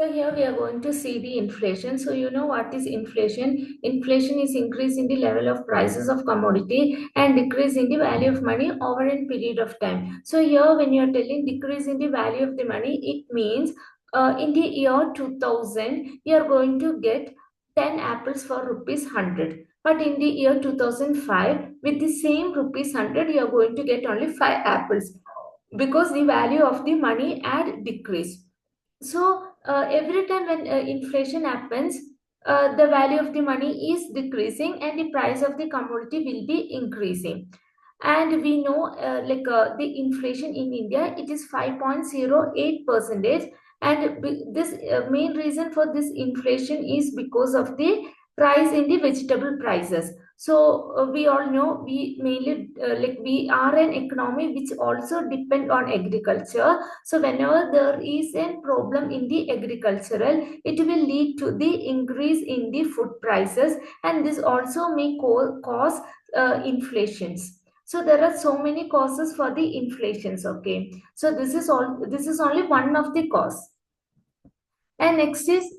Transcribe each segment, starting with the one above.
So here we are going to see the inflation. So you know what is inflation? Inflation is increase in the level of prices of commodity and decrease in the value of money over a period of time. So here when you are telling decrease in the value of the money, it means in the year 2000 you are going to get 10 apples for rupees 100. But in the year 2005 with the same rupees 100 you are going to get only 5 apples because the value of the money had decreased. So every time when inflation happens, the value of the money is decreasing and the price of the commodity will be increasing. And we know the inflation in India, it is 5.08 percentage. And this main reason for this inflation is because of the rise in the vegetable prices. So we all know we mainly we are an economy which also depend on agriculture. So whenever there is a problem in the agricultural, it will lead to the increase in the food prices, and this also may cause inflations. So there are so many causes for the inflations. Okay, so this is all. This is only one of the cause. And next is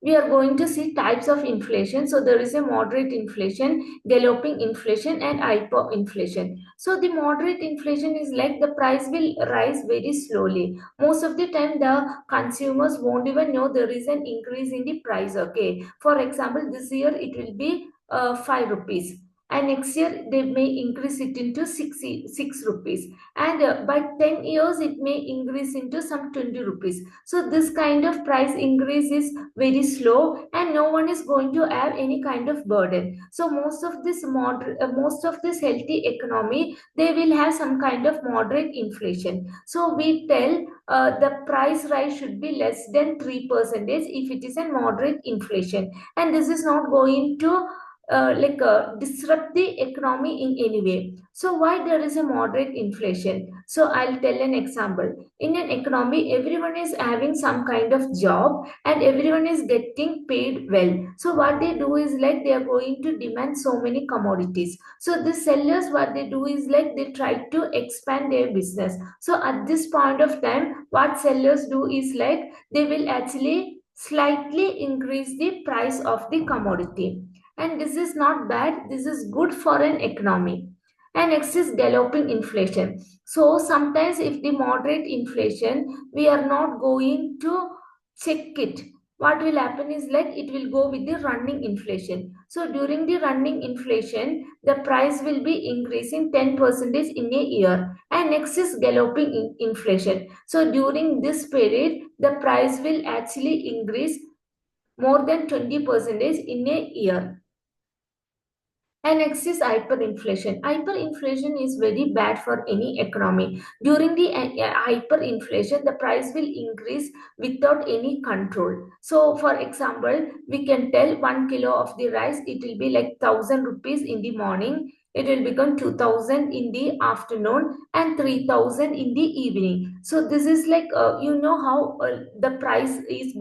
we are going to see types of inflation. So there is a moderate inflation, galloping inflation, and hyperinflation. So the moderate inflation is like the price will rise very slowly. Most of the time, the consumers won't even know there is an increase in the price. Okay, for example, this year it will be 5 rupees. And next year they may increase it into 6 rupees, and by 10 years it may increase into some 20 rupees. So this kind of price increase is very slow and no one is going to have any kind of burden. So most of this healthy economy, they will have some kind of moderate inflation. So we tell the price rise should be less than 3% if it is a moderate inflation, and this is not going to disrupt the economy in any way. So why there is a moderate inflation? So I'll tell an example. In an economy, everyone is having some kind of job and everyone is getting paid well. So what they do is like they are going to demand so many commodities. So the sellers, what they do is like they try to expand their business. So at this point of time, what sellers do is like they will actually slightly increase the price of the commodity, and this is not bad, this is good for an economy. And next is galloping inflation. So sometimes if the moderate inflation we are not going to check it, what will happen is like it will go with the running inflation. So during the running inflation the price will be increasing 10% in a year. And next is galloping inflation. So during this period the price will actually increase more than 20% in a year. And next is hyperinflation. Hyperinflation is very bad for any economy. During the hyperinflation, the price will increase without any control. So, for example, we can tell 1 kilo of the rice, it will be like 1,000 rupees in the morning. It will become 2,000 in the afternoon and 3,000 in the evening. So this is like you know how the price is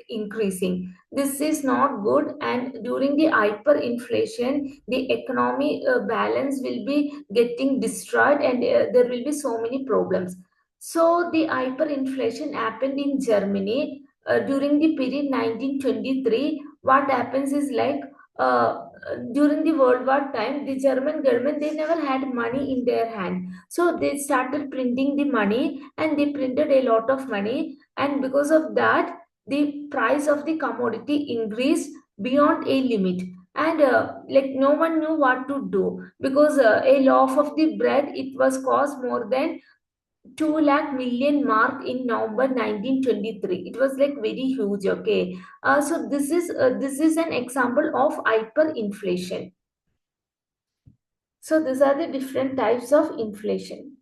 increasing. This is not good, and during the hyperinflation the economy balance will be getting destroyed, and there will be so many problems. So the hyperinflation happened in Germany during the period 1923. What happens is like during the World War time, the German government, they never had money in their hand, so they started printing the money and they printed a lot of money, and because of that the price of the commodity increased beyond a limit. And no one knew what to do, because a loaf of the bread, it was cost more than 2 lakh million mark in November 1923. It was like very huge. Okay, so this is an example of hyperinflation. So these are the different types of inflation.